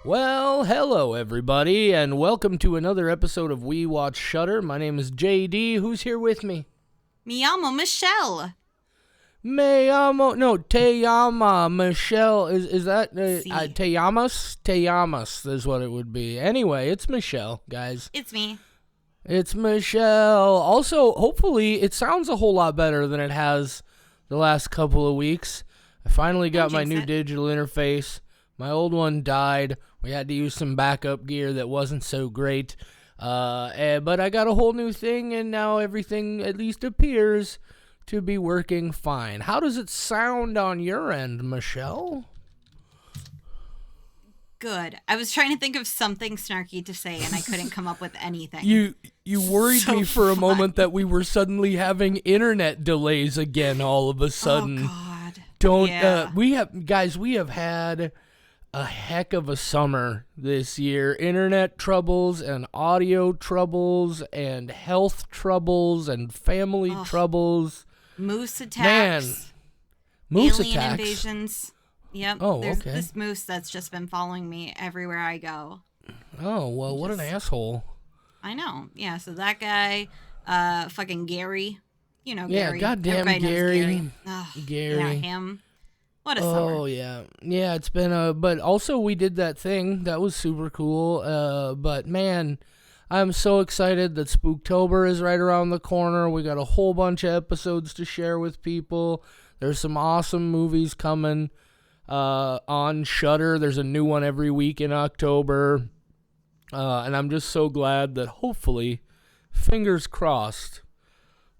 Well, hello everybody, and welcome to another episode of We Watch Shudder. My name is JD. Who's here with me? Mi llamo Michelle. Te llama, Michelle. Is that, Sí. Te llamas? Te llamas is what it would be. Anyway, it's Michelle, guys. It's me. It's Michelle. Also, hopefully, it sounds a whole lot better than it has the last couple of weeks. I finally got my new digital interface. My old one died. We had to use some backup gear that wasn't so great. But I got a whole new thing, and now everything at least appears to be working fine. How does it sound on your end, Michelle? Good. I was trying to think of something snarky to say, and I couldn't come up with anything. You worried me for a moment that we were suddenly having internet delays again all of a sudden. Oh, God. We have had a heck of a summer this year. Internet troubles and audio troubles and health troubles and family troubles. Moose attacks. Man. Moose alien attacks. invasions. Yep. Oh, There's okay. this moose that's just been following me everywhere I go. Oh, well, what an asshole. I know. Yeah, so that guy, fucking Gary. You know Gary. Yeah, goddamn Everybody knows Gary. Ugh, Gary. Yeah, him. What a Oh, summer. yeah. Yeah, it's been but also we did that thing. That was super cool. But man, I'm so excited that Spooktober is right around the corner. We got a whole bunch of episodes to share with people. There's some awesome movies coming on Shudder. There's a new one every week in October. And I'm just so glad that hopefully, fingers crossed,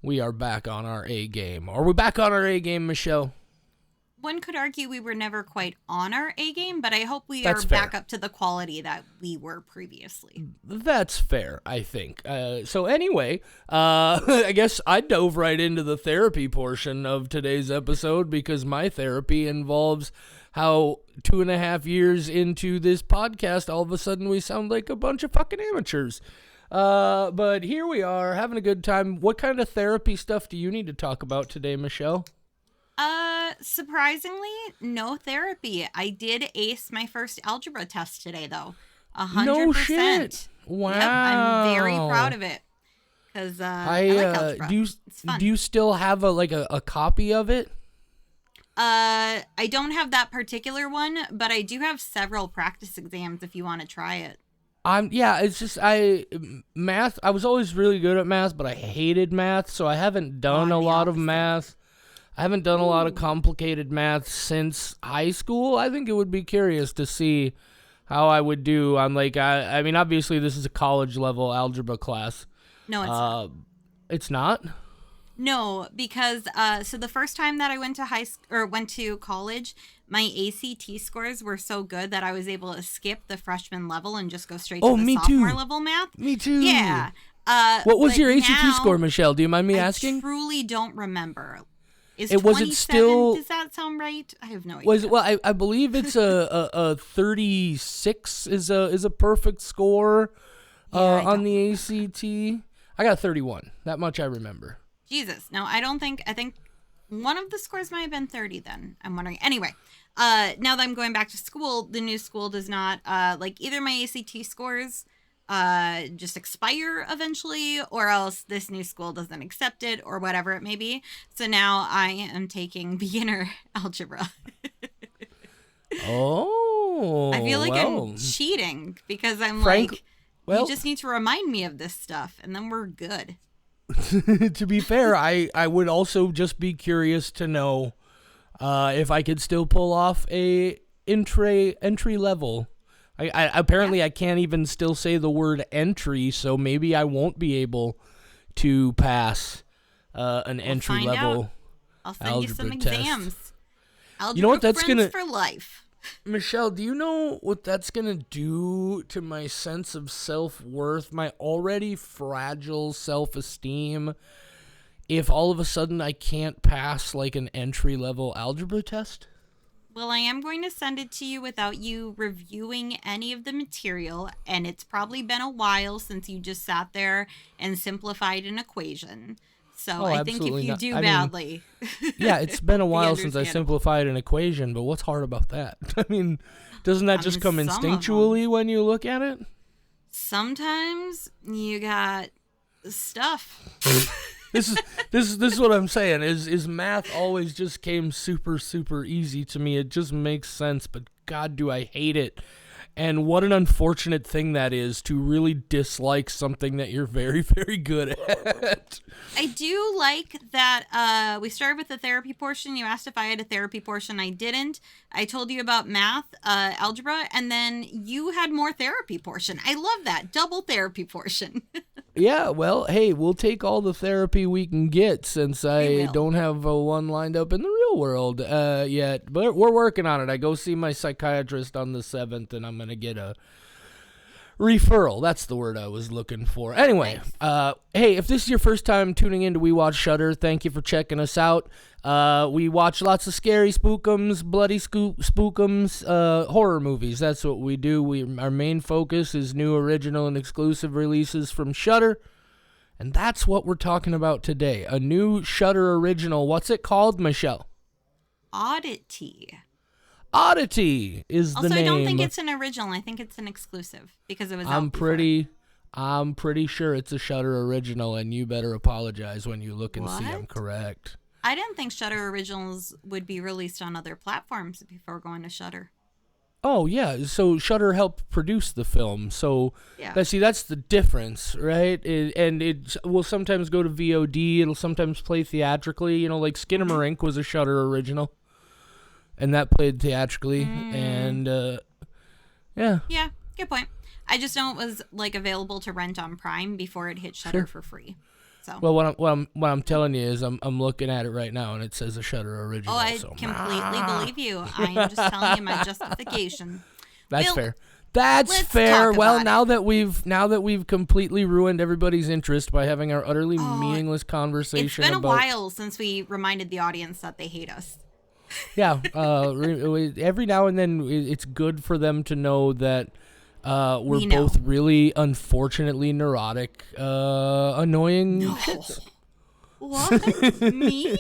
we are back on our A game. Are we back on our A game, Michelle? One could argue we were never quite on our A game, but I hope we That's are fair. back up to the quality that we were previously. That's fair, I think. So anyway, I guess I dove right into the therapy portion of today's episode because my therapy involves how 2.5 years into this podcast, all of a sudden we sound like a bunch of fucking amateurs. But here we are, having a good time. What kind of therapy stuff do you need to talk about today, Michelle? Surprisingly, no therapy. I did ace my first algebra test today, though. 100%. No shit. Wow. Yep, I'm very proud of it. Because I like algebra. It's fun. Do you still have a copy of it? I don't have that particular one, but I do have several practice exams if you want to try it. It's just math. I was always really good at math, but I hated math, so I haven't done a lot of math. I haven't done a lot of complicated math since high school. I think it would be curious to see how I would do on I mean, obviously this is a college level algebra class. No, it's not. It's not? No, because so the first time that I went to went to college, my ACT scores were so good that I was able to skip the freshman level and just go straight to the sophomore level math. Me too. Yeah. What was your ACT score, Michelle? Do you mind me asking? I truly don't remember. Was it still? Does that sound right? I have no idea. I believe it's a 36 is a perfect score on the ACT. I got 31. That much I remember. Jesus. No, I think one of the scores might have been 30 then. I'm wondering. Anyway, now that I'm going back to school, the new school does not either my ACT scores just expire eventually, or else this new school doesn't accept it, or whatever it may be. So now I am taking beginner algebra. Oh, I feel like I'm cheating because you just need to remind me of this stuff, and then we're good. To be fair, I would also just be curious to know if I could still pull off a entry level. I can't even still say the word entry, so maybe I won't be able to pass an entry level. I'll send you some exams. Algebra you know what that's friends for life. Michelle, do you know what that's gonna do to my sense of self-worth, my already fragile self-esteem, if all of a sudden I can't pass an entry level algebra test? Well, I am going to send it to you without you reviewing any of the material, and it's probably been a while since you just sat there and simplified an equation. So Oh, I think if absolutely you not. do I mean, badly, yeah, it's been a be while since I understandable. simplified an equation, but what's hard about that? I mean, doesn't that I just mean, come some of them. instinctually when you look at it? Sometimes you got stuff. This is what I'm saying is math always just came super easy to me. It just makes sense, but God, do I hate it. And what an unfortunate thing that is, to really dislike something that you're very good at. I do like that we started with the therapy portion. You asked if I had a therapy portion. I didn't. I told you about math, algebra, and then you had more therapy portion. I love that. Double therapy portion. Yeah, well, hey, we'll take all the therapy we can get, since We I will. don't have one lined up in the real world yet. But we're working on it. I go see my psychiatrist on the 7th, and I'm going to get a referral. That's the word I was looking for. Anyway, hey, if this is your first time tuning in to We Watch Shudder, thank you for checking us out. We watch lots of scary spookums, bloody spookums, horror movies. That's what we do. Our main focus is new, original, and exclusive releases from Shudder. And that's what we're talking about today. A new Shudder original. What's it called, Michelle? Oddity. Oddity is the Also, name. I don't think it's an original. I think it's an exclusive because it was out I'm before. pretty sure it's a Shudder original, and you better apologize when you look and see I'm What? correct. I didn't think Shudder originals would be released on other platforms before going to Shudder. Oh yeah, so Shudder helped produce the film. So Yeah. see, that's the difference, right? And it will sometimes go to VOD. It'll sometimes play theatrically. You know, like Skinamarink was a Shudder original, and that played theatrically. And yeah, Yeah, good point. I just know it was like available to rent on Prime before it hit Shudder Sure. for free. So. Well, what I'm telling you is I'm looking at it right now, and it says a Shudder original. Oh, I so. completely believe you. I am just telling you my justification. That's Bill, fair. That's let's fair. talk Well, about now that we've completely ruined everybody's interest by having our utterly meaningless It's conversation been a about while since we reminded the audience that they hate us. yeah, every now and then it's good for them to know that we're We know. both really unfortunately neurotic, annoying shits. What? Me?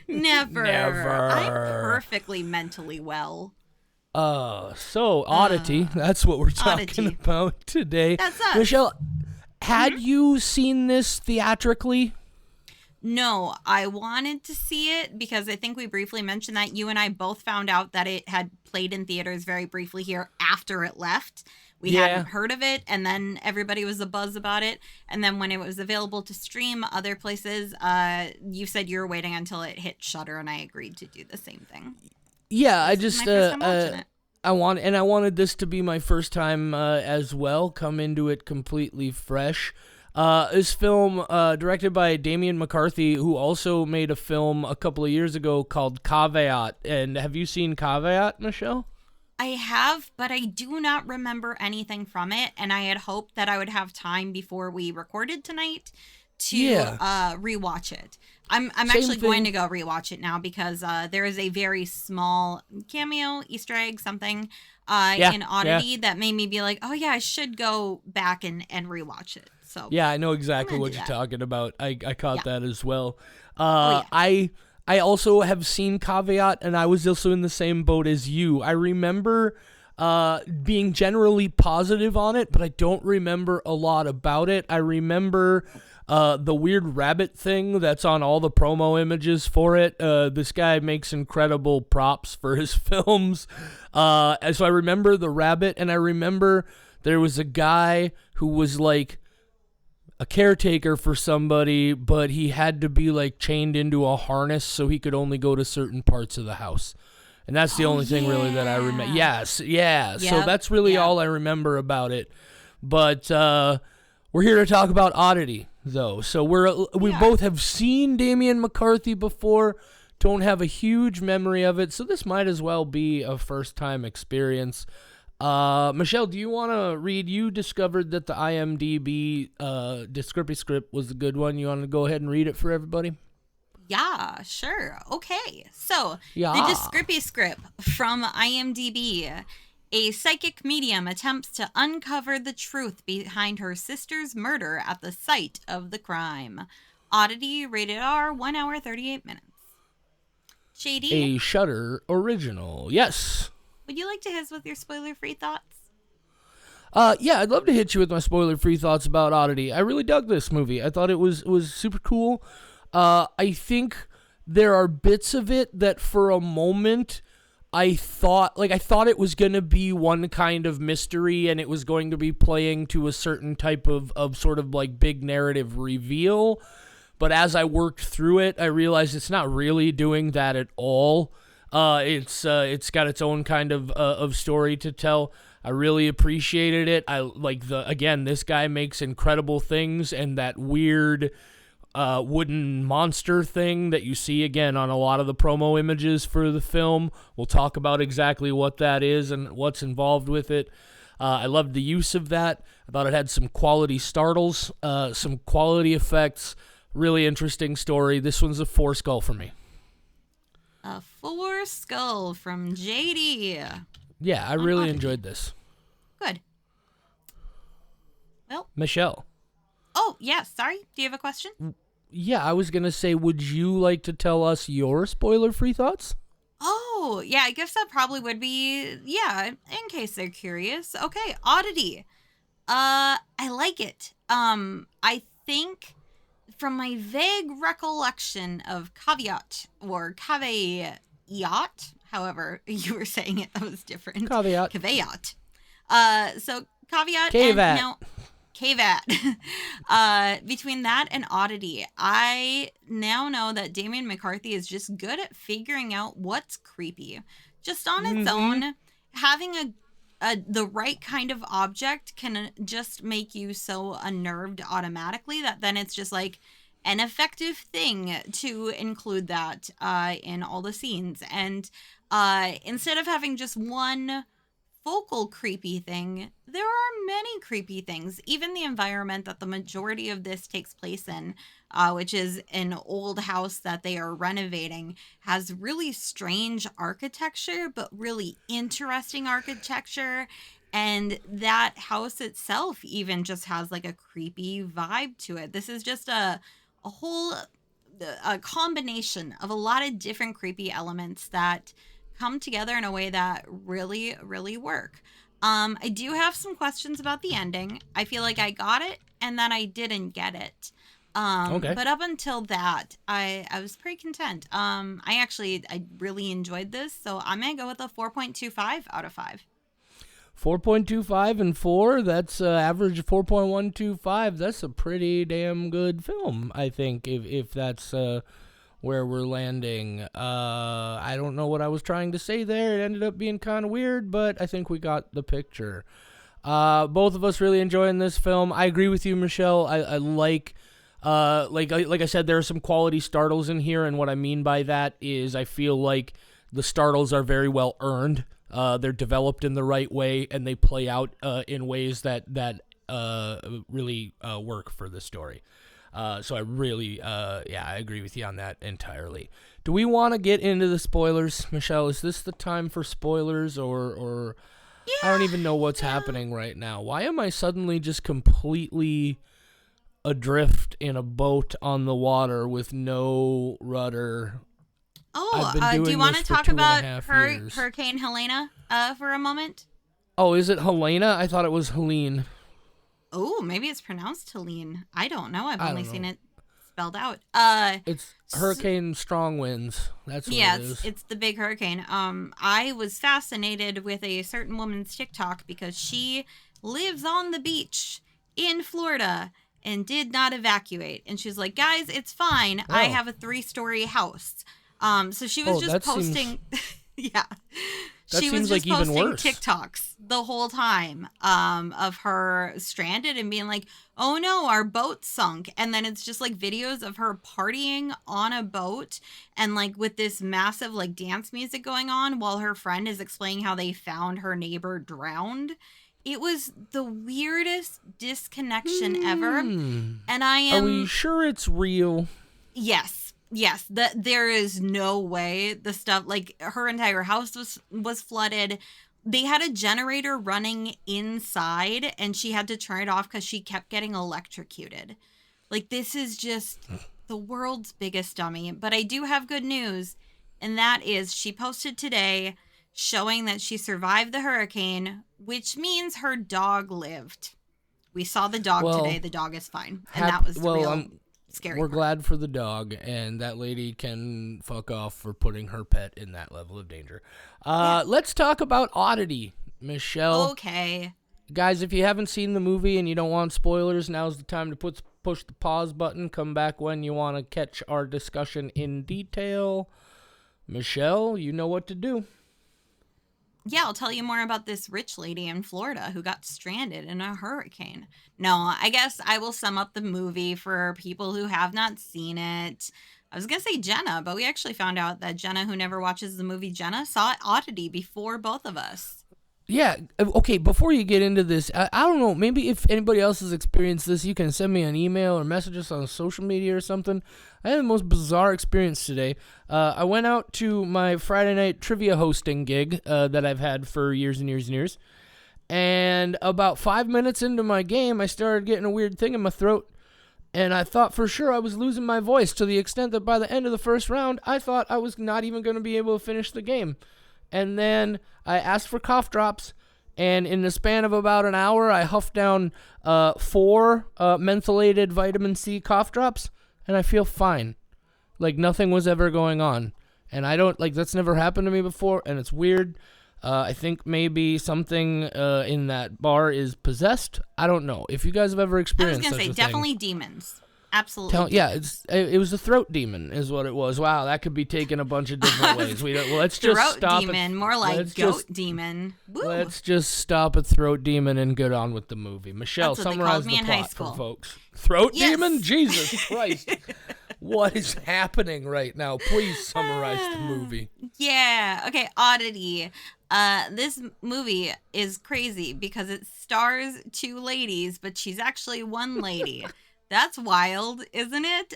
Never. Never. I'm perfectly mentally well. So Oddity, that's what we're talking Oddity. about today. That's us. Michelle, had you seen this theatrically? No, I wanted to see it because I think we briefly mentioned that you and I both found out that it had played in theaters very briefly here after it left. We hadn't heard of it, and then everybody was abuzz about it. And then when it was available to stream other places, you said you were waiting until it hit Shudder, and I agreed to do the same thing. Yeah, I This is just my first time watching it. I wanted this to be my first time as well. Come into it completely fresh. This film, directed by Damian McCarthy, who also made a film a couple of years ago called Caveat. And have you seen Caveat, Michelle? I have, but I do not remember anything from it, and I had hoped that I would have time before we recorded tonight to rewatch it. I'm actually going to go rewatch it now because there is a very small cameo, Easter egg, something in Oddity that made me be like, oh yeah, I should go back and rewatch it. So Yeah, I know exactly what you're talking about. I caught that as well. I also have seen Caveat, and I was also in the same boat as you. I remember being generally positive on it, but I don't remember a lot about it. I remember the weird rabbit thing that's on all the promo images for it. This guy makes incredible props for his films. So I remember the rabbit, and I remember there was a guy who was like a caretaker for somebody, but he had to be like chained into a harness so he could only go to certain parts of the house. And that's the only thing really that I remember. Yes, yeah. So that's really all I remember about it. But we're here to talk about Oddity, though. So we both have seen Damian McCarthy before, don't have a huge memory of it, so this might as well be a first-time experience. Michelle, do you want to read? You discovered that the IMDb descriptive script was a good one. You want to go ahead and read it for everybody? Yeah, sure. Okay. So, Yeah. the descriptive script from IMDb. A psychic medium attempts to uncover the truth behind her sister's murder at the site of the crime. Oddity, rated R, 1 hour, 38 minutes. JD, A Shudder original. Yes. would you like to hit us with your spoiler-free thoughts? Yeah, I'd love to hit you with my spoiler-free thoughts about Oddity. I really dug this movie. I thought it was super cool. I think there are bits of it that for a moment I thought it was going to be one kind of mystery and it was going to be playing to a certain type of sort of like big narrative reveal. But as I worked through it, I realized it's not really doing that at all. It's got its own kind of story to tell. I really appreciated it. I like this guy makes incredible things, and that weird wooden monster thing that you see again on a lot of the promo images for the film. We'll talk about exactly what that is and what's involved with it. I loved the use of that. I thought it had some quality startles, some quality effects. Really interesting story. This one's a 4 skull for me. A 4 skull from JD. Yeah, I really enjoyed this. Good. Well, Michelle. Oh, yeah, sorry. Do you have a question? Yeah, I was going to say, would you like to tell us your spoiler-free thoughts? Oh, yeah, I guess that probably would be, yeah, in case they're curious. Okay, Oddity. I like it. I think from my vague recollection of Caveat or Caveat, however you were saying it, that was different. Caveat. Caveat. So Caveat Caveat. and now Caveat. Between that and Oddity, I now know that Damien McCarthy is just good at figuring out what's creepy. Just on its own, having the right kind of object can just make you so unnerved automatically that then it's just like an effective thing to include that in all the scenes. And instead of having just one focal creepy thing, there are many creepy things. Even the environment that the majority of this takes place in, which is an old house that they are renovating, has really strange architecture, but really interesting architecture. And that house itself even just has like a creepy vibe to it. This is just a combination of a lot of different creepy elements that come together in a way that really, really work. I do have some questions about the ending. I feel like I got it and then I didn't get it. Okay. But up until that, I was pretty content. I really enjoyed this, so I'm gonna go with a 4.25 out of 5. 4.25 and 4, that's average 4.125. That's a pretty damn good film, I think, if that's where we're landing. I don't know what I was trying to say there. It ended up being kind of weird, but I think we got the picture. Both of us really enjoying this film. I agree with you, Michelle. I like I said, there are some quality startles in here, and what I mean by that is I feel like the startles are very well earned. They're developed in the right way, and they play out in ways that really work for the story. So I really, I agree with you on that entirely. Do we want to get into the spoilers, Michelle? Is this the time for spoilers, or I don't even know what's happening right now. Why am I suddenly just completely adrift in a boat on the water with no rudder? Do you want to talk about Hurricane Helena for a moment? Oh, is it Helena? I thought it was Helene. Oh, maybe it's pronounced Helene. I don't know. I've only seen it spelled out. It's Hurricane Strong Winds. That's what it is. It's the big hurricane. I was fascinated with a certain woman's TikTok because she lives on the beach in Florida and did not evacuate. And she's like, guys, it's fine. I have a 3-story house. So she was just posting. Yeah. She was just posting TikToks the whole time of her stranded and being like, oh no, our boat sunk. And then it's just like videos of her partying on a boat and like with this massive like dance music going on while her friend is explaining how they found her neighbor drowned. It was the weirdest disconnection ever. And Are we sure it's real? Yes. There is no way the stuff, like her entire house was flooded. They had a generator running inside and she had to turn it off because she kept getting electrocuted. Like, this is just the world's biggest dummy. But I do have good news, and that is she posted today showing that she survived the hurricane, which means her dog lived. We saw the dog today. Well, The dog is fine. And that was the real scary we're part. glad for the dog, and that lady can fuck off for putting her pet in that level of danger. Let's talk about Oddity, Michelle. Okay. Guys, if you haven't seen the movie and you don't want spoilers, now's the time to push the pause button. Come back when you want to catch our discussion in detail. Michelle, you know what to do. Yeah, I'll tell you more about this rich lady in Florida who got stranded in a hurricane. No, I guess I will sum up the movie for people who have not seen it. I was going to say Jenna, but we actually found out that Jenna, who never watches the movie Jenna, saw Oddity before both of us. Yeah, okay, before you get into this, I don't know, maybe if anybody else has experienced this, you can send me an email or message us on social media or something. I had the most bizarre experience today. I went out to my Friday night trivia hosting gig that I've had for years and years and years, and about 5 minutes into my game, I started getting a weird thing in my throat, and I thought for sure I was losing my voice to the extent that by the end of the first round, I thought I was not even going to be able to finish the game. And then I asked for cough drops, and in the span of about an hour, I huffed down 4 mentholated vitamin C cough drops, and I feel fine. Like nothing was ever going on. And I don't, that's never happened to me before, and it's weird. I think maybe something in that bar is possessed. I don't know. If you guys have ever experienced such a thing. I was going to say, definitely demons. Absolutely. It was a throat demon is what it was. Wow, that could be taken a bunch of different ways. Let's just throat stop demon, more like goat demon. Woo. Let's just stop at throat demon and get on with the movie. Michelle, summarize the plot for folks. Throat demon? Jesus Christ. What is happening right now? Please summarize the movie. Yeah. Okay, Oddity. This movie is crazy because it stars 2 ladies, but she's actually one lady. That's wild, isn't it?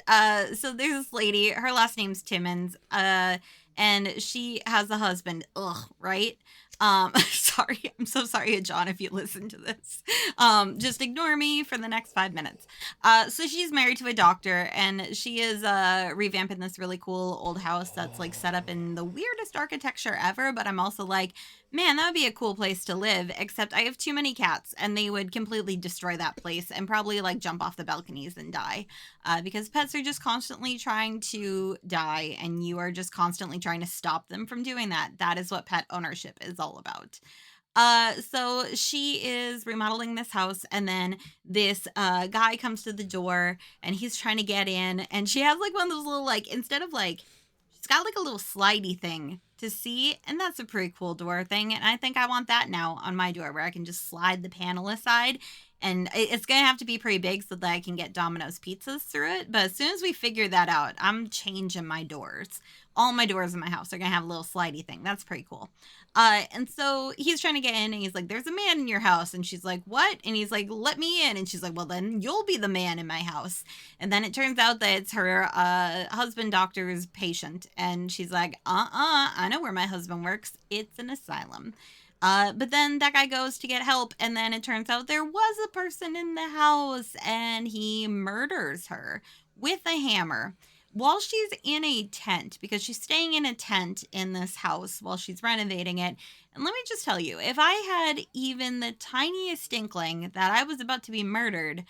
So there's this lady, her last name's Timmons, and she has a husband. Ugh, right? Sorry, I'm so sorry, John, if you listen to this. Just ignore me for the next 5 minutes. So she's married to a doctor, and she is revamping this really cool old house that's set up in the weirdest architecture ever. But I'm also like, man, that would be a cool place to live. Except I have too many cats, and they would completely destroy that place and probably jump off the balconies and die. Because pets are just constantly trying to die, and you are just constantly trying to stop them from doing that. That is what pet ownership is all about. So she is remodeling this house, and then this guy comes to the door, and he's trying to get in, and she has one of those little instead of she's got a little slidey thing to see, and that's a pretty cool door thing, and I think I want that now on my door where I can just slide the panel aside. And it's going to have to be pretty big so that I can get Domino's pizzas through it. But as soon as we figure that out, I'm changing my doors. All my doors in my house are going to have a little slidey thing. That's pretty cool. And so he's trying to get in, and he's like, there's a man in your house. And she's like, what? And he's like, let me in. And she's like, well, then you'll be the man in my house. And then it turns out that it's her husband doctor's patient. And she's like, I know where my husband works. It's an asylum. But then that guy goes to get help, and then it turns out there was a person in the house, and he murders her with a hammer while she's in a tent, because she's staying in a tent in this house while she's renovating it. And let me just tell you, if I had even the tiniest inkling that I was about to be murdered,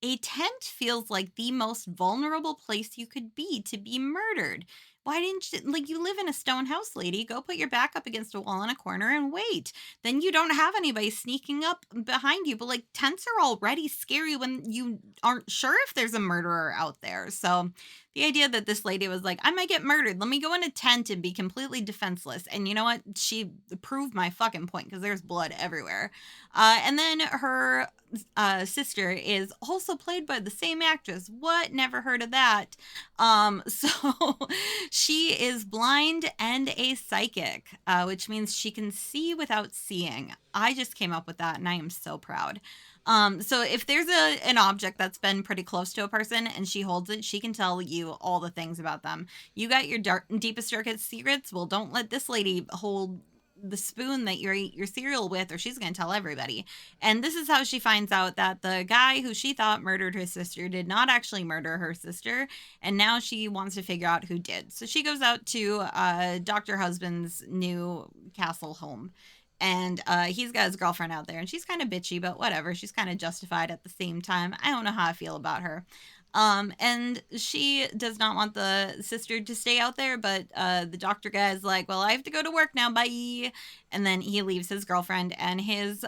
a tent feels like the most vulnerable place you could be to be murdered. Why didn't you, you live in a stone house, lady, go put your back up against a wall in a corner and wait. Then you don't have anybody sneaking up behind you. But tents are already scary when you aren't sure if there's a murderer out there. So the idea that this lady was like, I might get murdered. Let me go in a tent and be completely defenseless. And you know what? She proved my fucking point, because there's blood everywhere. And then her sister is also played by the same actress. What? Never heard of that. So she is blind and a psychic, which means she can see without seeing. I just came up with that, and I am so proud. So if there's an object that's been pretty close to a person and she holds it, she can tell you all the things about them. You got your deepest, darkest secrets? Well, don't let this lady hold the spoon that you eat your cereal with, or she's going to tell everybody. And this is how she finds out that the guy who she thought murdered her sister did not actually murder her sister. And now she wants to figure out who did. So she goes out to Dr. Husband's new castle home. And he's got his girlfriend out there, and she's kind of bitchy, but whatever. She's kind of justified at the same time. I don't know how I feel about her. And she does not want the sister to stay out there, but the doctor guy is like, well, I have to go to work now, bye. And then he leaves his girlfriend and his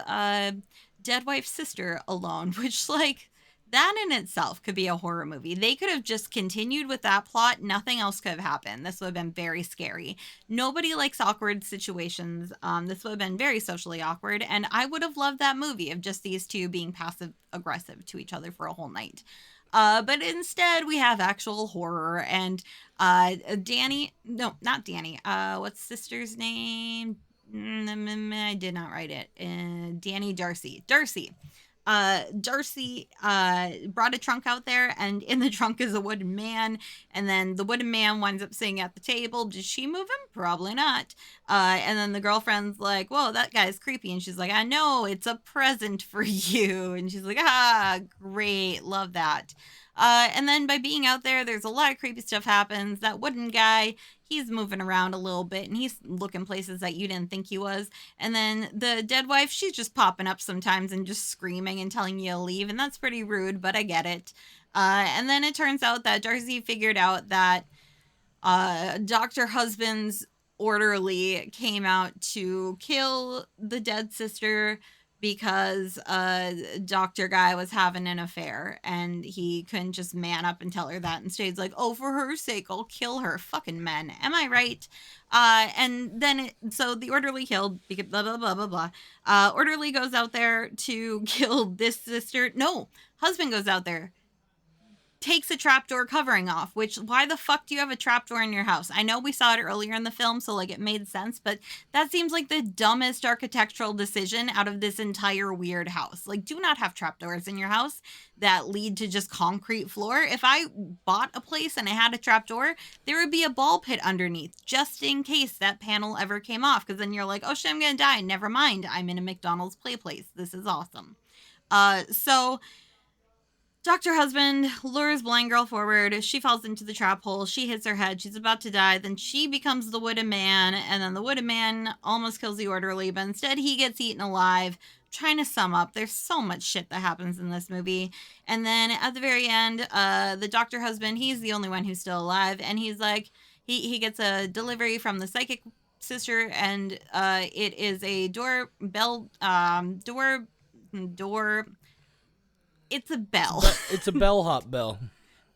dead wife's sister alone, which, like, that in itself could be a horror movie. They could have just continued with that plot. Nothing else could have happened. This would have been very scary. Nobody likes awkward situations. This would have been very socially awkward. And I would have loved that movie of just these two being passive aggressive to each other for a whole night. But instead we have actual horror, and Danny, no, not Danny. What's sister's name? I did not write it. Danny Darcy. Darcy brought a trunk out there, and in the trunk is a wooden man, and then the wooden man winds up sitting at the table. Did she move him? Probably not. And then the girlfriend's like, whoa, that guy's creepy. And she's like, I know, it's a present for you. And she's like, ah, great, love that. And then by being out there, there's a lot of creepy stuff happens. That wooden guy, he's moving around a little bit, and he's looking places that you didn't think he was. And then the dead wife, she's just popping up sometimes and just screaming and telling you to leave, and that's pretty rude, but I get it. And then it turns out that Darcy figured out that Dr. Husband's orderly came out to kill the dead sister because Dr. Guy was having an affair, and he couldn't just man up and tell her that. Instead, he's like, oh, for her sake, I'll kill her. Fucking men. Am I right? And then, so the orderly killed, because blah, blah, blah, blah, blah. Orderly goes out there to kill this sister. No, husband goes out there, takes a trapdoor covering off, which, why the fuck do you have a trapdoor in your house? I know we saw it earlier in the film, so, like, it made sense, but that seems like the dumbest architectural decision out of this entire weird house. Like, do not have trapdoors in your house that lead to just concrete floor. If I bought a place and I had a trapdoor, there would be a ball pit underneath, just in case that panel ever came off, because then you're like, oh shit, I'm gonna die. Never mind, I'm in a McDonald's play place. This is awesome. So Dr. Husband lures blind girl forward. She falls into the trap hole. She hits her head. She's about to die. Then she becomes the wooden man. And then the wooden man almost kills the orderly, but instead he gets eaten alive. Trying to sum up, there's so much shit that happens in this movie. And then at the very end, the Dr. Husband, he's the only one who's still alive. And he's like, he gets a delivery from the psychic sister. And it is a doorbell, it's a bell. It's a bellhop bell.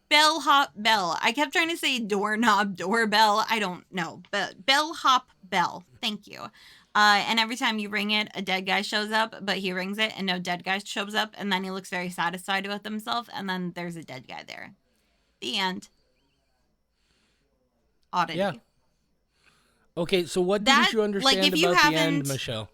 Bellhop bell. I kept trying to say doorknob, doorbell. I don't know. But bellhop bell. Thank you. And every time you ring it, a dead guy shows up, but he rings it and no dead guy shows up. And then he looks very satisfied with himself. And then there's a dead guy there. The end. Oddity. Yeah. Okay, so what didn't you understand about the end, Michelle?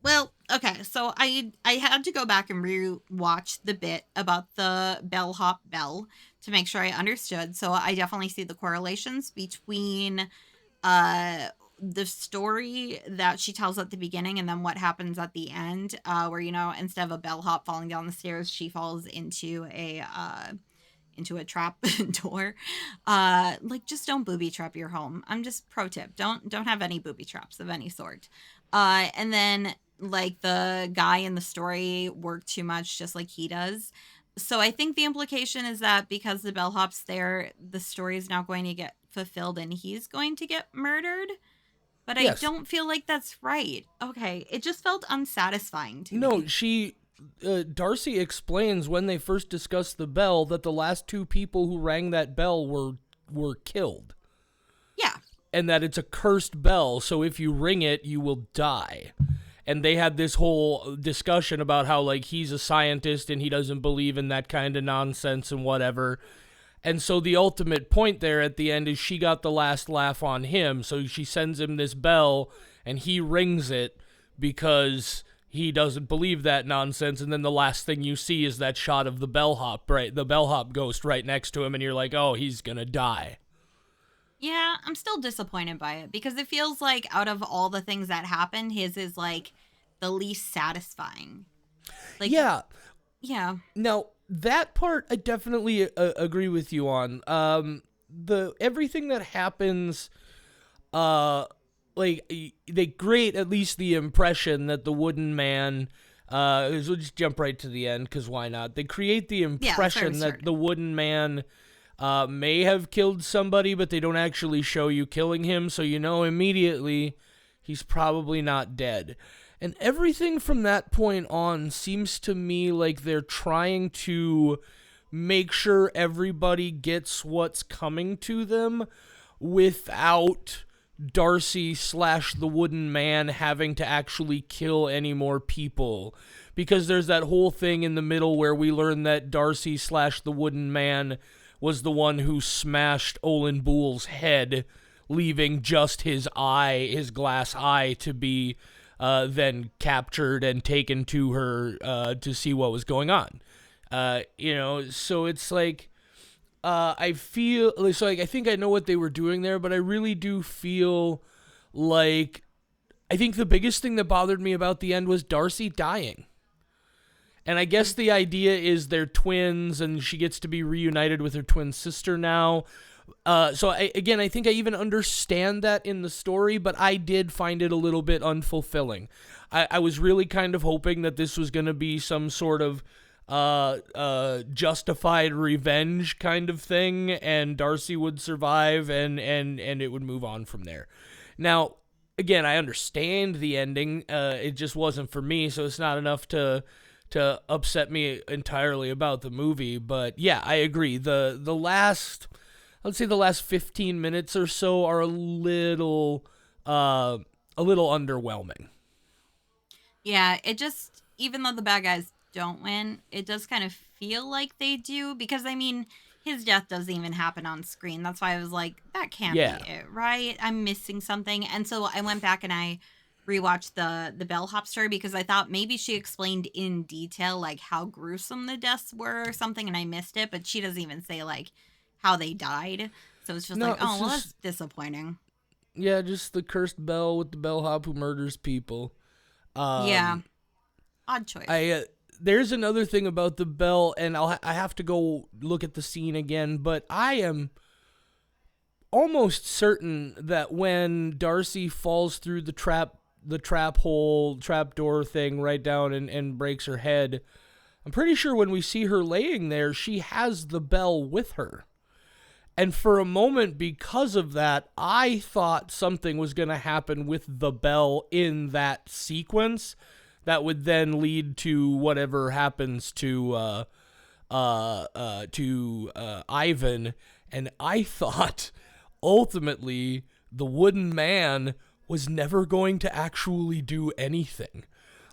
Well, okay, so I had to go back and re-watch the bit about the bellhop bell to make sure I understood. So I definitely see the correlations between the story that she tells at the beginning and then what happens at the end, where, you know, instead of a bellhop falling down the stairs, she falls into a trap door. Like, just don't booby trap your home. I'm just pro tip. Don't have any booby traps of any sort. And then, like, the guy in the story worked too much, just like he does. So I think the implication is that because the bellhop's there, the story is now going to get fulfilled and he's going to get murdered. But yes. I don't feel like that's right. Okay, it just felt unsatisfying to me. No, Darcy explains when they first discussed the bell that the last two people who rang that bell were killed. Yeah. And that it's a cursed bell, so if you ring it, you will die. And they had this whole discussion about how, like, he's a scientist and he doesn't believe in that kind of nonsense and whatever. And so the ultimate point there at the end is she got the last laugh on him. So she sends him this bell and he rings it because he doesn't believe that nonsense. And then the last thing you see is that shot of the bellhop, right? The bellhop ghost right next to him. And you're like, oh, he's going to die. Yeah, I'm still disappointed by it because it feels like out of all the things that happened, his is like the least satisfying. Like, Yeah. yeah, Now that part I definitely agree with you on. The everything that happens, uh, they create at least the impression that the wooden man. We'll just jump right to the end because why not? They create the yeah, that's where we impression that started. the wooden man may have killed somebody, but they don't actually show you killing him, so you know immediately he's probably not dead. And everything from that point on seems to me like they're trying to make sure everybody gets what's coming to them without Darcy slash the wooden man having to actually kill any more people. Because there's that whole thing in the middle where we learn that Darcy slash the wooden man was the one who smashed Olin Boole's head, leaving just his eye, his glass eye, to be then captured and taken to her to see what was going on. So it's like I feel so like I think I know what they were doing there, but I really do feel like I think the biggest thing that bothered me about the end was Darcy dying. And I guess the idea is they're twins and she gets to be reunited with her twin sister now. I think I even understand that in the story, but I did find it a little bit unfulfilling. I was really kind of hoping that this was going to be some sort of justified revenge kind of thing, and Darcy would survive, and it would move on from there. Now, again, I understand the ending. It just wasn't for me, so it's not enough to upset me entirely about the movie. But yeah, I agree. The last, let's say the last 15 minutes or so are a little underwhelming. Yeah, it just, even though the bad guys don't win, it does kind of feel like they do because I mean, his death doesn't even happen on screen. That's why I was like, that can't be Yeah. it, right? I'm missing something. And so I went back and I rewatched the bellhop story because I thought maybe she explained in detail like how gruesome the deaths were or something and I missed it, but she doesn't even say like how they died. So it's just like, No, it's oh, well, that's just disappointing. yeah, just the cursed bell with the bellhop who murders people. Yeah, Um, odd choice. I there's another thing about the bell, and I have to go look at the scene again, but I am almost certain that when Darcy falls through the trap hole, trap door thing right down and breaks her head, I'm pretty sure when we see her laying there, she has the bell with her. And for a moment, because of that, I thought something was going to happen with the bell in that sequence that would then lead to whatever happens to Ivan. And I thought ultimately the wooden man was never going to actually do anything.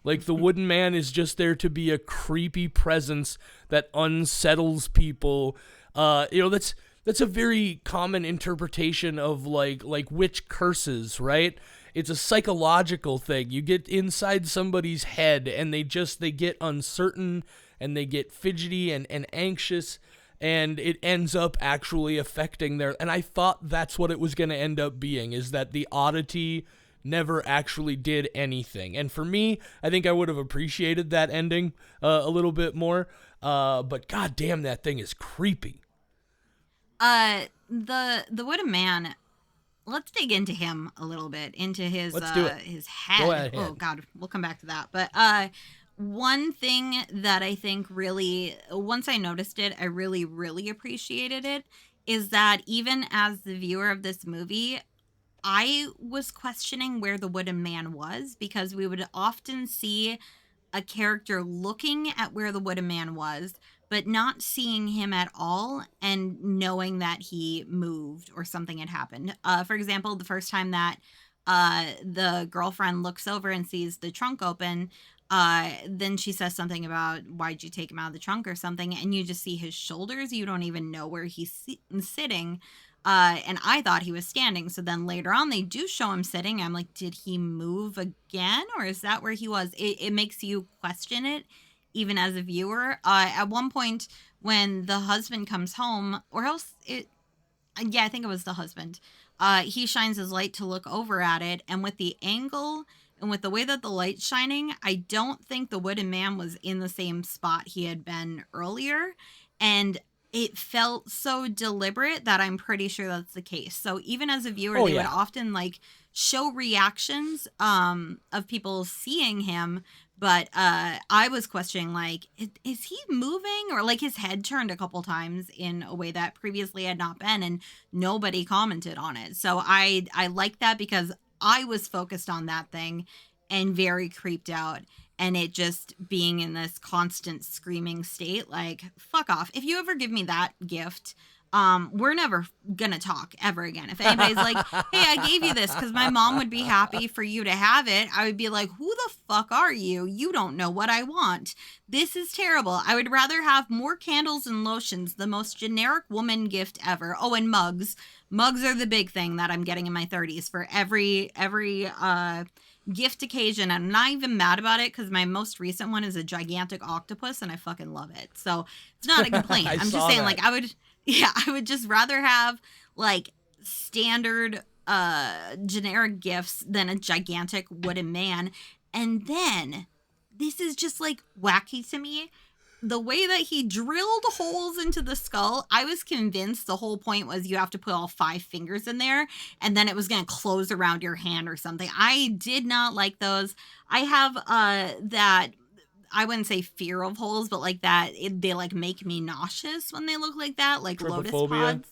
Like the wooden man is just there to be a creepy presence that unsettles people. That's a very common interpretation of like witch curses, right? It's a psychological thing. You get inside somebody's head and they get uncertain and they get fidgety and anxious and it ends up actually affecting their, and I thought that's what it was going to end up being, is that the oddity never actually did anything. And for me, I think I would have appreciated that ending a little bit more. But god damn, that thing is creepy. The Wooden Man, let's dig into him a little bit, into Let's do it. his Go head. Oh ahead. god, we'll come back to that. But one thing that I think really, once I noticed it, I really really appreciated it, is that even as the viewer of this movie, I was questioning where the Wooden Man was because we would often see a character looking at where the Wooden Man was, but not seeing him at all and knowing that he moved or something had happened. For example, the first time that the girlfriend looks over and sees the trunk open, then she says something about why'd you take him out of the trunk or something, and you just see his shoulders. You don't even know where he's sitting. And I thought he was standing. So then later on, they do show him sitting. I'm like, did he move again? Or is that where he was? It makes you question it, even as a viewer. At one point, when the husband comes home, or else yeah, I think it was the husband. He shines his light to look over at it, and with the angle and with the way that the light's shining, I don't think the wooden man was in the same spot he had been earlier, and it felt so deliberate that I'm pretty sure that's the case. So even as a viewer, they would often like show reactions of people seeing him, but I was questioning, like, is he moving? Or like his head turned a couple times in a way that previously had not been, and nobody commented on it. So I like that because I was focused on that thing and very creeped out. And it just being in this constant screaming state, like, fuck off. If you ever give me that gift, we're never gonna talk ever again. If anybody's like, hey, I gave you this because my mom would be happy for you to have it, I would be like, who the fuck are you? You don't know what I want. This is terrible. I would rather have more candles and lotions, the most generic woman gift ever. Oh, and mugs. Mugs are the big thing that I'm getting in my 30s for every gift occasion. I'm not even mad about it because my most recent one is a gigantic octopus and I fucking love it. So it's not a complaint. I'm just saying, like, I would just rather have like standard generic gifts than a gigantic wooden man. And then this is just like wacky to me. The way that he drilled holes into the skull, I was convinced the whole point was you have to put all 5 fingers in there and then it was going to close around your hand or something. I did not like those. I have that, I wouldn't say fear of holes, but like that they like make me nauseous when they look like that, like lotus pods.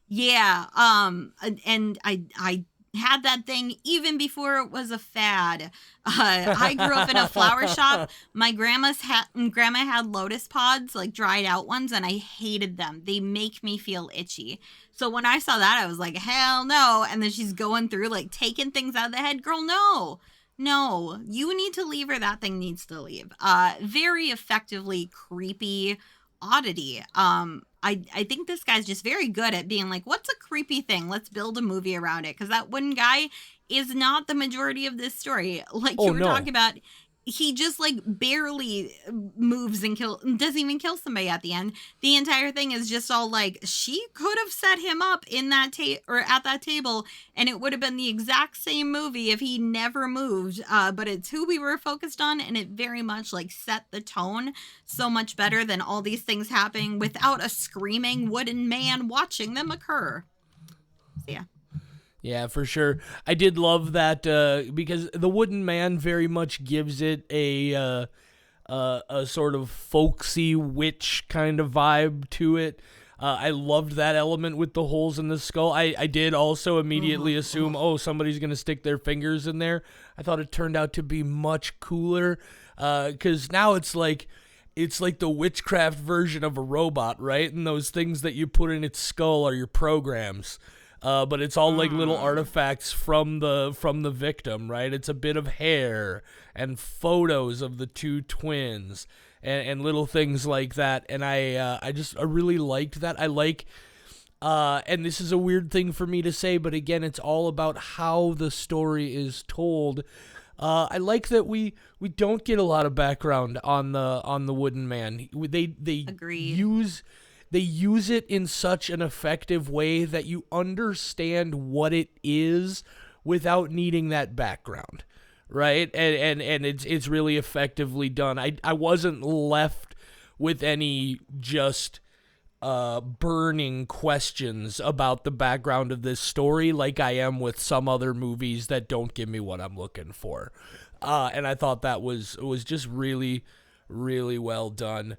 Yeah. And I had that thing even before it was a fad. I grew up in a flower shop. My grandma had lotus pods, like dried out ones, and I hated them. They make me feel itchy. So when I saw that, I was like, hell no. And then she's going through like taking things out of the head. Girl, no, you need to leave, or that thing needs to leave. Very effectively creepy Oddity. I think this guy's just very good at being like, what's a creepy thing? Let's build a movie around it. Because that one guy is not the majority of this story. Like you were talking about, he just like barely moves and doesn't even kill somebody at the end. The entire thing is just all like, she could have set him up in that or at that table, and it would have been the exact same movie if he never moved. But it's who we were focused on, and it very much like set the tone so much better than all these things happening without a screaming wooden man watching them occur. So, yeah. Yeah, for sure. I did love that because the wooden man very much gives it a sort of folksy witch kind of vibe to it. I loved that element with the holes in the skull. I did also immediately assume, somebody's going to stick their fingers in there. I thought it turned out to be much cooler because now it's like the witchcraft version of a robot, right? And those things that you put in its skull are your programs. But it's all like little artifacts from the victim, right? It's a bit of hair and photos of the 2 twins and little things like that. And I really liked that. I like, and this is a weird thing for me to say, but again, it's all about how the story is told. I like that we don't get a lot of background on the wooden man. They Agreed. They use it in such an effective way that you understand what it is without needing that background, right? And it's really effectively done. I wasn't left with any just burning questions about the background of this story like I am with some other movies that don't give me what I'm looking for. And I thought that was just really, really well done.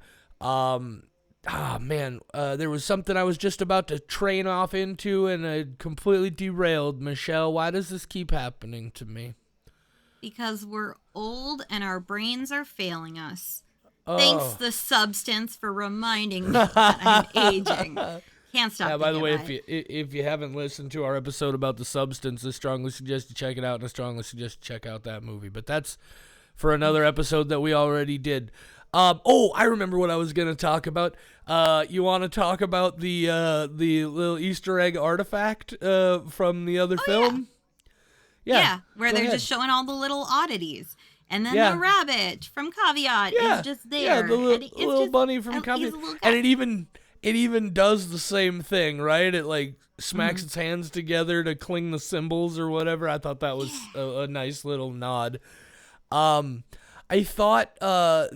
There was something I was just about to train off into and I completely derailed. Michelle, why does this keep happening to me? Because we're old and our brains are failing us. Thanks the substance for reminding me that I'm aging. Can't stop. Yeah, by the way, if you haven't listened to our episode about the substance, I strongly suggest you check it out, and I strongly suggest you check out that movie. But that's for another episode that we already did. I remember what I was going to talk about. You want to talk about the little Easter egg artifact from the other film? Yeah, where they're just showing all the little oddities. And then the rabbit from Caveat is just there. Yeah, the little bunny from Caveat. And it even does the same thing, right? It like smacks its hands together to cling the cymbals or whatever. I thought that was a nice little nod. I thought I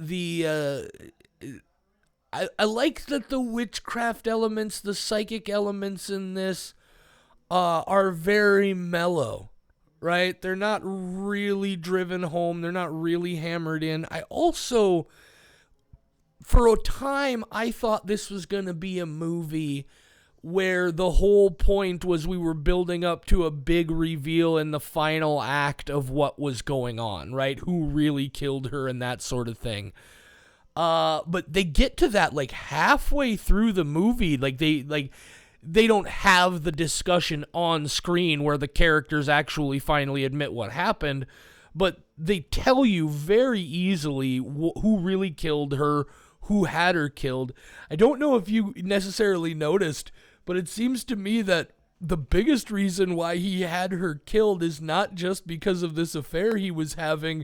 like that the witchcraft elements, the psychic elements in this are very mellow, right? They're not really driven home. They're not really hammered in. I also, for a time, I thought this was going to be a movie where the whole point was we were building up to a big reveal in the final act of what was going on, right? Who really killed her and that sort of thing. But they get to that like halfway through the movie. Like they don't have the discussion on screen where the characters actually finally admit what happened, but they tell you very easily who really killed her, who had her killed. I don't know if you necessarily noticed, but it seems to me that the biggest reason why he had her killed is not just because of this affair he was having,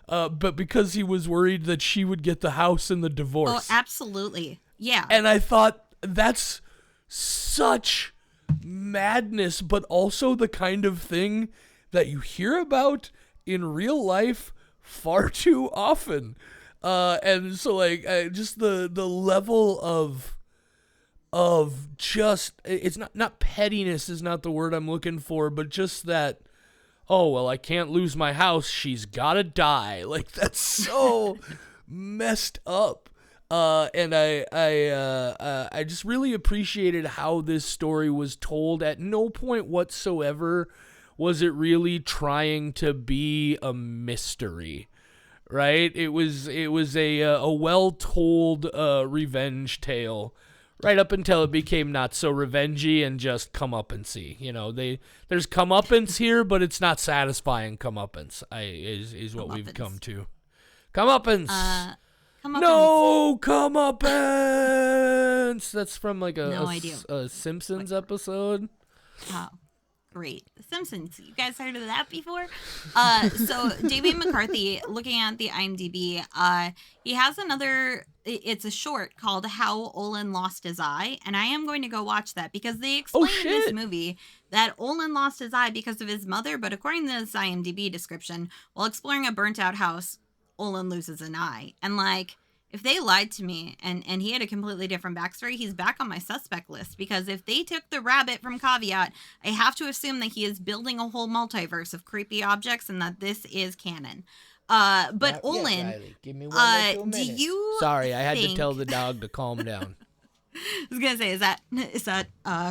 but because he was worried that she would get the house in the divorce. Oh, absolutely. Yeah. And I thought that's such madness, but also the kind of thing that you hear about in real life far too often. And so like just the level of just, it's not pettiness is not the word I'm looking for, but just that, oh, well, I can't lose my house, she's gotta die. Like, that's so messed up. And I just really appreciated how this story was told. At no point whatsoever was it really trying to be a mystery, right? It was a well-told revenge tale, right up until it became not so revengey and just comeuppance-y. You know, there's comeuppance here, but it's not satisfying comeuppance. Is what we've come to. Comeuppance. No comeuppance. That's from like a Simpsons episode. Oh, great. The Simpsons. You guys heard of that before? So David McCarthy, looking at the IMDb, he has another, it's a short called How Olin Lost His Eye. And I am going to go watch that because they explain in this movie that Olin lost his eye because of his mother. But according to this IMDb description, while exploring a burnt out house, Olin loses an eye. And like, if they lied to me and he had a completely different backstory, he's back on my suspect list, because if they took the rabbit from Caveat, I have to assume that he is building a whole multiverse of creepy objects and that this is canon. But Olin, Riley, give me one do you Sorry, I had to tell the dog to calm down. I was gonna say, is that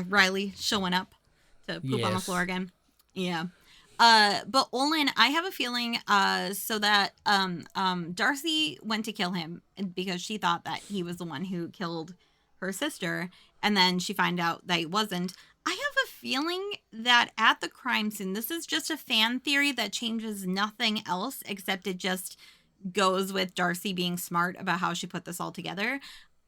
Riley showing up to poop on the floor again? Yeah. But Olin, I have a feeling, so that, Darcy went to kill him because she thought that he was the one who killed her sister. And then she found out that he wasn't. I have a feeling that at the crime scene, this is just a fan theory that changes nothing else, except it just goes with Darcy being smart about how she put this all together.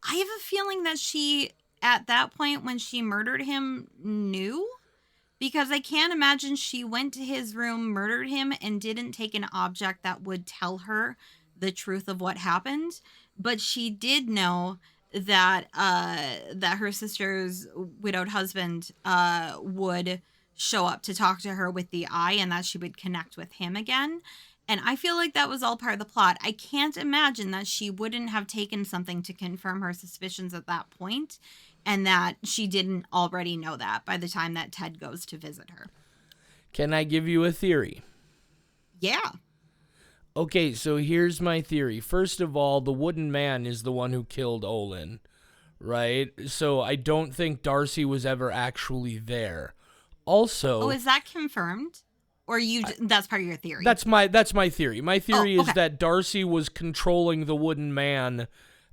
I have a feeling that she, at that point when she murdered him, knew. Because I can't imagine she went to his room, murdered him, and didn't take an object that would tell her the truth of what happened. But she did know that that her sister's widowed husband would show up to talk to her with the eye, and that she would connect with him again. And I feel like that was all part of the plot. I can't imagine that she wouldn't have taken something to confirm her suspicions at that point, and that she didn't already know that by the time that Ted goes to visit her. Can I give you a theory? Yeah. Okay, so here's my theory. First of all, the wooden man is the one who killed Olin, right? So I don't think Darcy was ever actually there. Also... Oh, is that confirmed? Or that's part of your theory? That's my theory. My theory is that Darcy was controlling the wooden man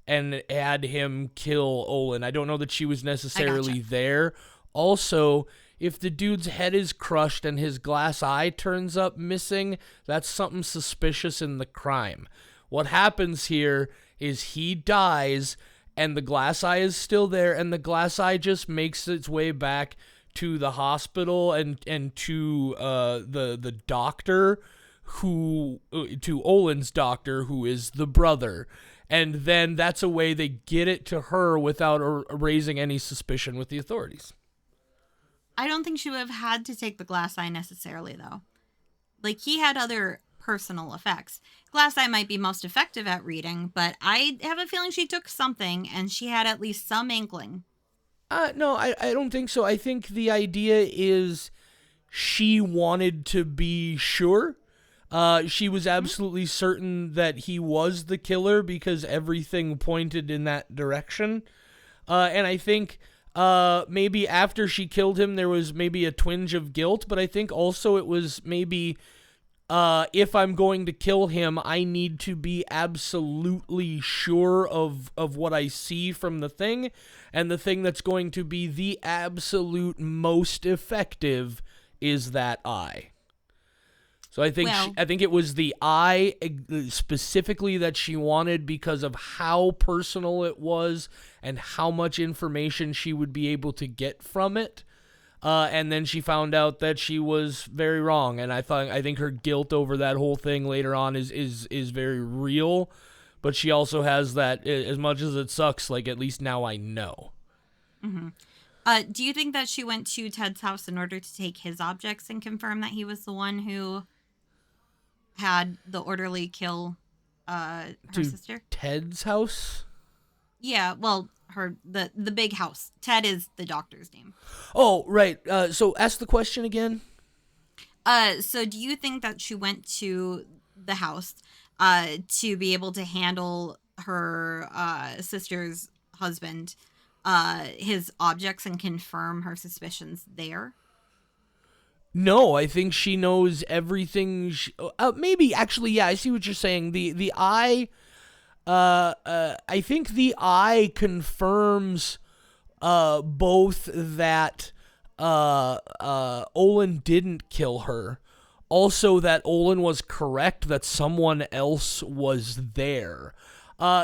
and had him kill Olin. I don't know that she was necessarily there. Also, if the dude's head is crushed and his glass eye turns up missing, that's something suspicious in the crime. What happens here is he dies and the glass eye is still there, and the glass eye just makes its way back to the hospital and to the doctor to Olin's doctor, who is the brother. And then that's a way they get it to her without raising any suspicion with the authorities. I don't think she would have had to take the glass eye necessarily, though. Like, he had other personal effects. Glass eye might be most effective at reading, but I have a feeling she took something and she had at least some inkling. No, I don't think so. I think the idea is she wanted to be sure. She was absolutely certain that he was the killer because everything pointed in that direction. And I think maybe after she killed him, there was maybe a twinge of guilt, but I think also it was maybe if I'm going to kill him, I need to be absolutely sure of what I see from the thing, and the thing that's going to be the absolute most effective is that eye. So I think I think it was the eye specifically that she wanted because of how personal it was and how much information she would be able to get from it. And then she found out that she was very wrong, and I think her guilt over that whole thing later on is very real. But she also has that, as much as it sucks, like, at least now I know. Mm-hmm. Do you think that she went to Ted's house in order to take his objects and confirm that he was the one who had the orderly kill her sister? Ted's house? Yeah, well, the big house. Ted is the doctor's name. Oh, right. So ask the question again. So do you think that she went to the house to be able to handle her sister's husband, his objects, and confirm her suspicions there? No, I think she knows everything. Maybe, actually, yeah, I see what you're saying. The eye, I think the eye confirms both that Olin didn't kill her, also that Olin was correct that someone else was there.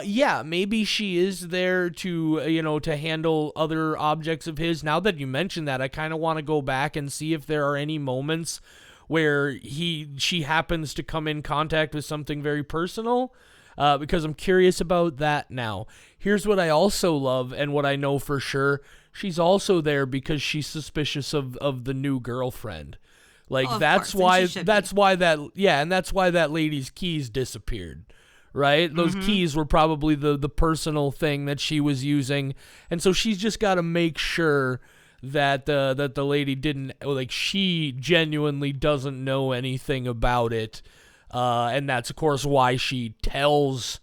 Yeah, maybe she is there to, to handle other objects of his. Now that you mention that, I kind of want to go back and see if there are any moments where she happens to come in contact with something very personal, because I'm curious about that now. Here's what I also love and what I know for sure. She's also there because she's suspicious of the new girlfriend. Like, that's why that lady's keys disappeared. Right? Those keys were probably the personal thing that she was using. And so she's just got to make sure that the lady didn't, like, she genuinely doesn't know anything about it. And that's, of course, why she tells,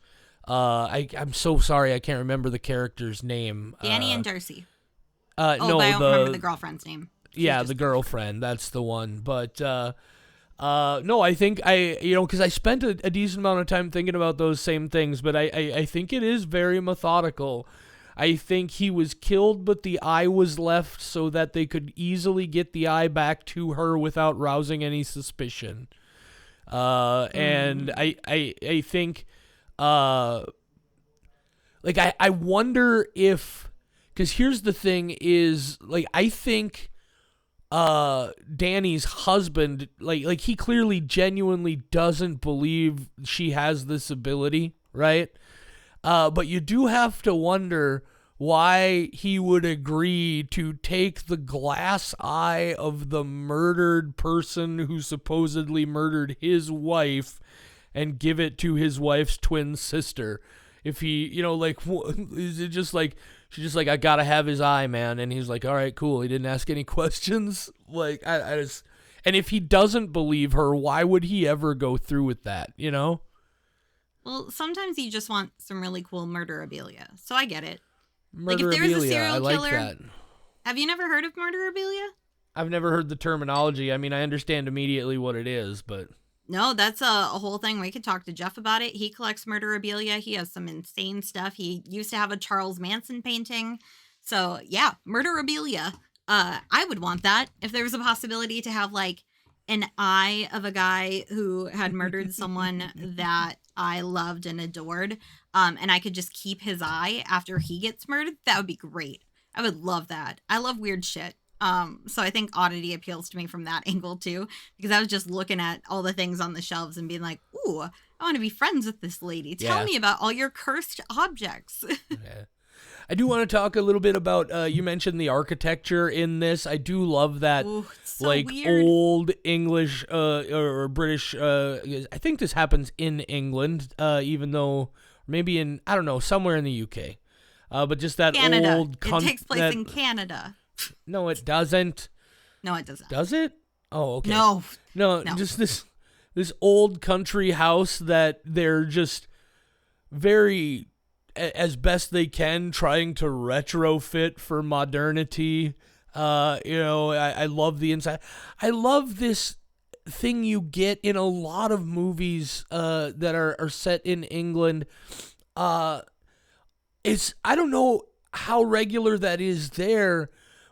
I'm so sorry, I can't remember the character's name. Danny and Darcy. No, I don't remember the girlfriend's name. Yeah, the girlfriend, that's the one. But, no, I think because I spent a decent amount of time thinking about those same things, but I think it is very methodical. I think he was killed, but the eye was left so that they could easily get the eye back to her without rousing any suspicion. And I think, like, I wonder if, because here's the thing is, like, I think Danny's husband, like he clearly genuinely doesn't believe she has this ability, right? But you do have to wonder why he would agree to take the glass eye of the murdered person who supposedly murdered his wife and give it to his wife's twin sister. If he, like, is it just like, she's just like, I gotta have his eye, man. And he's like, all right, cool. He didn't ask any questions. Like, I just, and if he doesn't believe her, why would he ever go through with that, Well, sometimes you just want some really cool murderabilia. So I get it. Murderabilia, like, if there was a serial like killer, that. Have you never heard of murderabilia? I've never heard the terminology. I mean, I understand immediately what it is, but... No, that's a whole thing. We could talk to Jeff about it. He collects murderabilia. He has some insane stuff. He used to have a Charles Manson painting. So, yeah, murderabilia. I would want that. If there was a possibility to have, like, an eye of a guy who had murdered someone that I loved and adored, and I could just keep his eye after he gets murdered, that would be great. I would love that. I love weird shit. So I think Oddity appeals to me from that angle too, because I was just looking at all the things on the shelves and being like, ooh, I want to be friends with this lady. Tell me about all your cursed objects. Yeah. I do want to talk a little bit about, you mentioned the architecture in this. I do love that, Ooh, so like, weird. old English or British, I think this happens in England, even though maybe in, I don't know, somewhere in the UK. But just that Canada. old... It takes place in Canada. No, it doesn't. No, it doesn't. Does it? Oh, okay. No. Just this old country house that they're just very, as best they can, trying to retrofit for modernity. I love the inside. I love this thing you get in a lot of movies that are set in England. I don't know how regular that is there,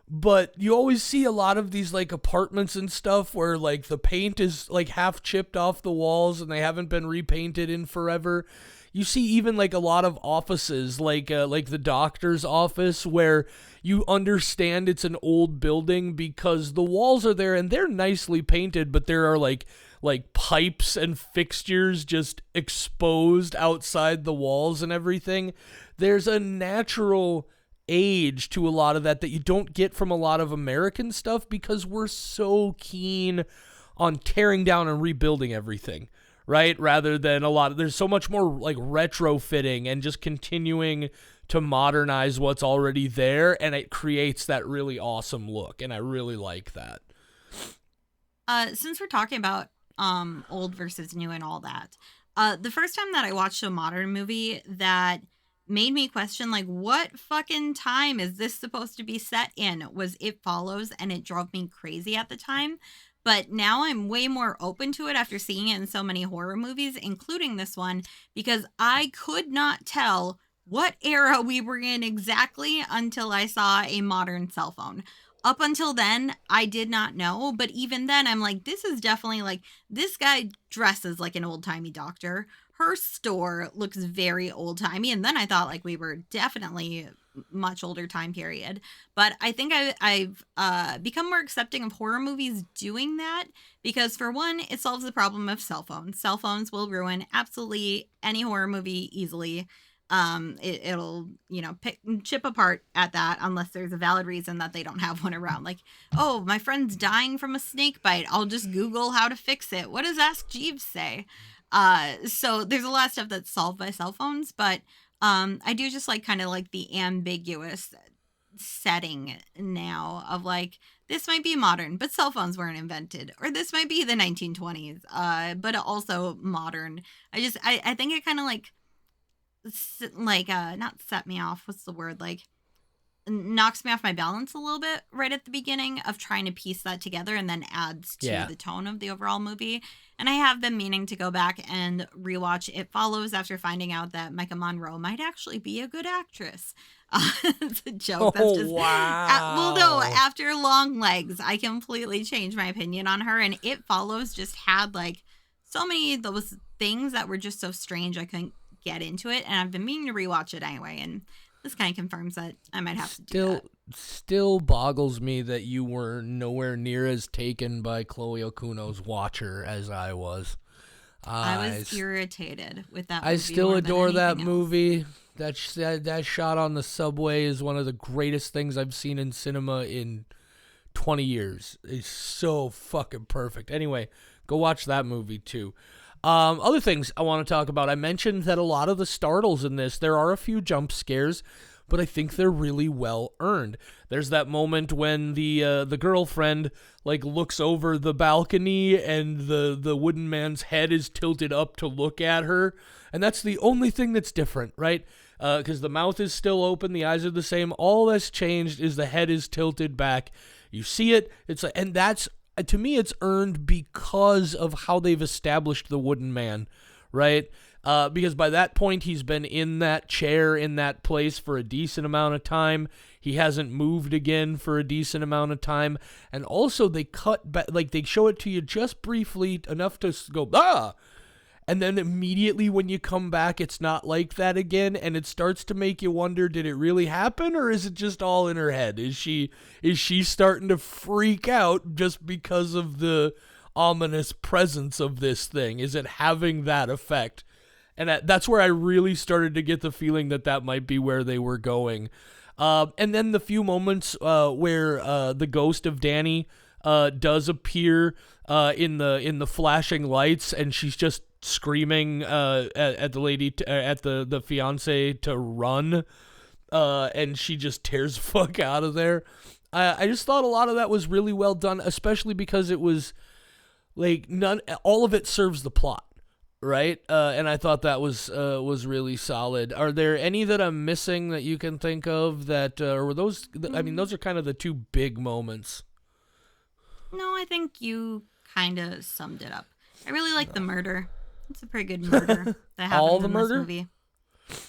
but you always see a lot of these like apartments and stuff where like the paint is like half chipped off the walls and they haven't been repainted in forever. You see even like a lot of offices like the doctor's office where you understand it's an old building because the walls are there and they're nicely painted, but there are like pipes and fixtures just exposed outside the walls and everything. There's a natural age to a lot of that you don't get from a lot of American stuff because we're so keen on tearing down and rebuilding everything, right? Rather than there's so much more like retrofitting and just continuing to modernize what's already there, and it creates that really awesome look, and I really like that. Since we're talking about old versus new and all that, the first time that I watched a modern movie that made me question, like, what fucking time is this supposed to be set in, was It Follows, and it drove me crazy at the time. But now I'm way more open to it after seeing it in so many horror movies, including this one, because I could not tell what era we were in exactly until I saw a modern cell phone. Up until then, I did not know, but even then, I'm like, this is definitely like, this guy dresses like an old-timey doctor. Her store looks very old-timey, and then I thought like we were definitely much older time period. But I think I've become more accepting of horror movies doing that because, for one, it solves the problem of cell phones. Cell phones will ruin absolutely any horror movie easily. It'll, chip apart at that unless there's a valid reason that they don't have one around. Like, oh, my friend's dying from a snake bite. I'll just Google how to fix it. What does Ask Jeeves say? So there's a lot of stuff that's solved by cell phones, but I do just like kind of like the ambiguous setting now of like, this might be modern, but cell phones weren't invented, or this might be the 1920s, but also modern. I think it kind of not set me off. What's the word? Like, knocks me off my balance a little bit right at the beginning of trying to piece that together, and then adds to the tone of the overall movie. And I have been meaning to go back and rewatch It Follows after finding out that Micah Monroe might actually be a good actress. It's a joke. That's just wow. Well, no, after Long Legs, I completely changed my opinion on her, and It Follows just had like so many of those things that were just so strange I couldn't get into it, and I've been meaning to rewatch it anyway, and this kind of confirms that I might have to do that. Still boggles me that you were nowhere near as taken by Chloe Okuno's Watcher as I was. I was irritated with that movie. I still adore that else. movie. That shot on the subway is one of the greatest things I've seen in cinema in 20 years. It's so fucking perfect. Anyway, go watch that movie too. Other things I want to talk about. I mentioned that a lot of the startles in this, there are a few jump scares, but I think they're really well earned. There's that moment when the girlfriend like looks over the balcony and the wooden man's head is tilted up to look at her, and that's the only thing that's different, right? Because the mouth is still open, the eyes are the same. All that's changed is the head is tilted back. You see it. It's like, and that's, to me, it's earned because of how they've established the wooden man, right? Because by that point, he's been in that chair, in that place for a decent amount of time. He hasn't moved again for a decent amount of time. And also, they cut back, like, they show it to you just briefly, enough to go, ah! And then immediately when you come back, it's not like that again, and it starts to make you wonder, did it really happen, or is it just all in her head? Is she starting to freak out just because of ominous presence of this thing? Is it having that effect? And that's where I really started to get the feeling that might be where they were going. And then the few moments where the ghost of Danny does appear in the flashing lights, and she's just screaming at the lady, at the fiance to run, and she just tears the fuck out of there. I just thought a lot of that was really well done, especially because it was like all of it serves the plot, right? And I thought that was really solid. Are there any that I'm missing that you can think of that, or were those? I mean, those are kind of the two big moments. No, I think you kind of summed it up. I really like the murder. It's a pretty good murder that happens in this movie.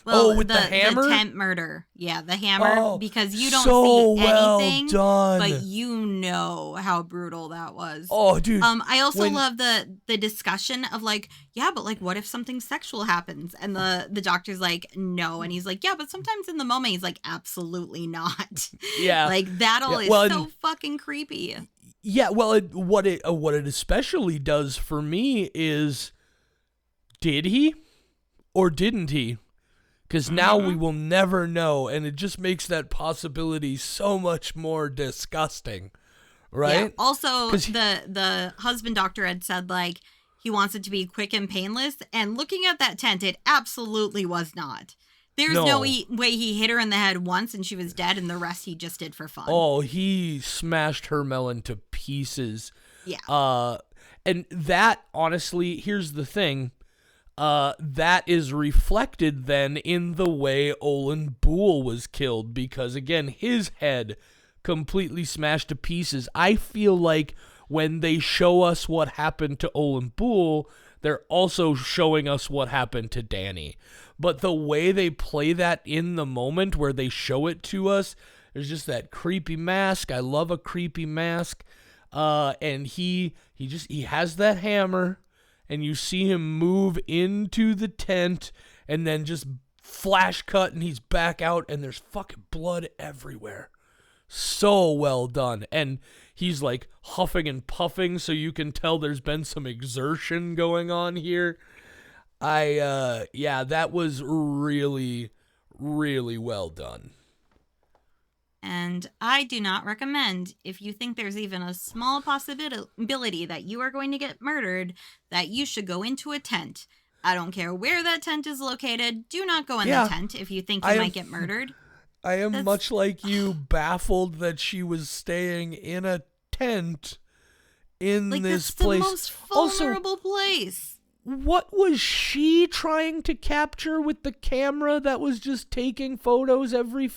Well, with the hammer? The tent murder. Yeah, the hammer, because you don't so see anything, well done. but you know how brutal that was. Oh, dude. I also love the discussion of like, yeah, but like, what if something sexual happens? And the doctor's like, no. And he's like, yeah, but sometimes in the moment, he's like, absolutely not. Yeah. Like, that all is so fucking creepy. Yeah, well, what it especially does for me is, did he or didn't he? Because now we will never know, and it just makes that possibility so much more disgusting, right? Yeah. Also, the husband doctor had said, like, he wants it to be quick and painless, and looking at that tent, it absolutely was not. There's no way he hit her in the head once and she was dead, and the rest he just did for fun. Oh, he smashed her melon to pieces. Yeah. And that, honestly, here's the thing. That is reflected then in the way Olin Boole was killed, because again, his head completely smashed to pieces. I feel like when they show us what happened to Olin Boole, they're also showing us what happened to Danny. But the way they play that in the moment where they show it to us, there's just that creepy mask. I love a creepy mask. And he has that hammer, and you see him move into the tent, and then just flash cut, and he's back out, and there's fucking blood everywhere. So well done. And he's like huffing and puffing, so you can tell there's been some exertion going on here. That was really, really well done. And I do not recommend, if you think there's even a small possibility that you are going to get murdered, that you should go into a tent. I don't care where that tent is located. Do not go in the tent if you think you might get murdered. I am much like you, baffled that she was staying in a tent in this place. The most vulnerable place. What was she trying to capture with the camera that was just taking photos every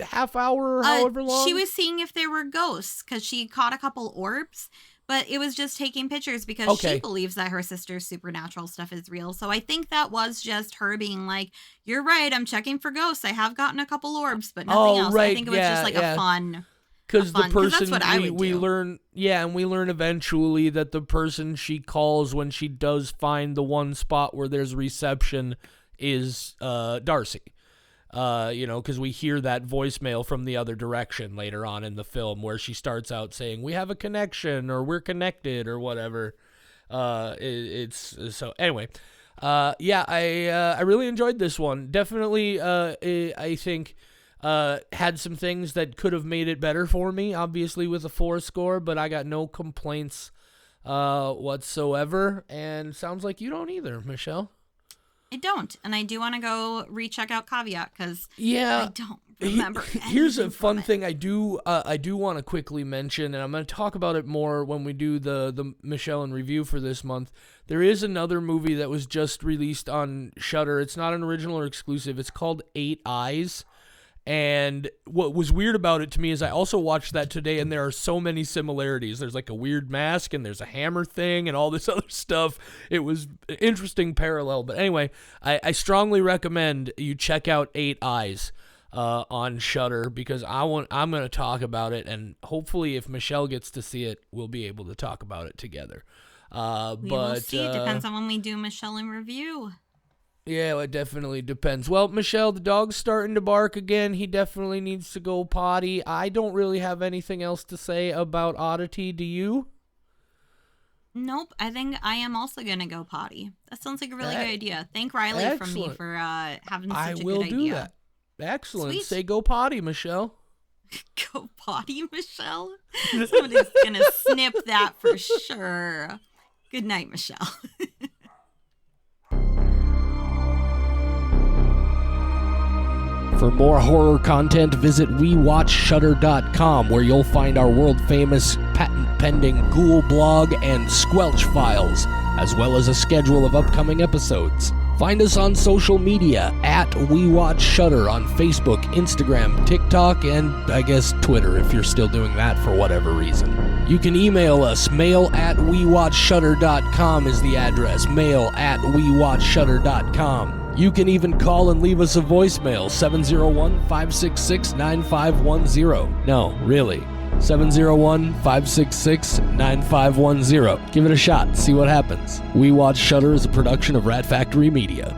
half hour or however long? She was seeing if there were ghosts, because she caught a couple orbs, but it was just taking pictures because she believes that her sister's supernatural stuff is real. So I think that was just her being like, you're right, I'm checking for ghosts. I have gotten a couple orbs, but nothing else. Right. I think it was just like a fun... Because the person, that's what I would we do. learn, and we learn eventually that the person she calls when she does find the one spot where there's reception is Darcy. Because we hear that voicemail from the other direction later on in the film where she starts out saying, we have a connection, or we're connected, or whatever. So anyway, I really enjoyed this one. Definitely, I think... had some things that could have made it better for me, obviously with a 4 score, but I got no complaints whatsoever, and sounds like you don't either, Michelle. I don't, and I do want to go recheck out Caveat, because I don't remember Here's a fun thing I do want to quickly mention, and I'm going to talk about it more when we do the Michelle in review for this month. There is another movie that was just released on Shudder. It's not an original or exclusive. It's called 8 Eyes. And what was weird about it to me is I also watched that today, and there are so many similarities. There's like a weird mask, and there's a hammer thing, and all this other stuff. It was an interesting parallel. But anyway, I strongly recommend you check out 8 Eyes on Shudder, because I'm going to talk about it, and hopefully if Michelle gets to see it, we'll be able to talk about it together. We will see. It depends on when we do Michelle in review. Yeah, it definitely depends. Well, Michelle, the dog's starting to bark again. He definitely needs to go potty. I don't really have anything else to say about Oddity. Do you? Nope. I think I am also gonna go potty. That sounds like a really good idea. Thank Riley from me Excellent. for having such I a will good do idea. that. Excellent. Sweet. Say go potty, Michelle. Go potty, Michelle. Somebody's gonna snip that for sure. Good night, Michelle. For more horror content, visit WeWatchShudder.com, where you'll find our world-famous, patent-pending Ghoul blog and Squelch files, as well as a schedule of upcoming episodes. Find us on social media at WeWatchShudder on Facebook, Instagram, TikTok, and I guess Twitter if you're still doing that for whatever reason. You can email us. mail@WeWatchShudder.com is the address. mail@WeWatchShudder.com. You can even call and leave us a voicemail, 701-566-9510. No, really. 701-566-9510. Give it a shot. See what happens. We Watch Shudder is a production of Rat Factory Media.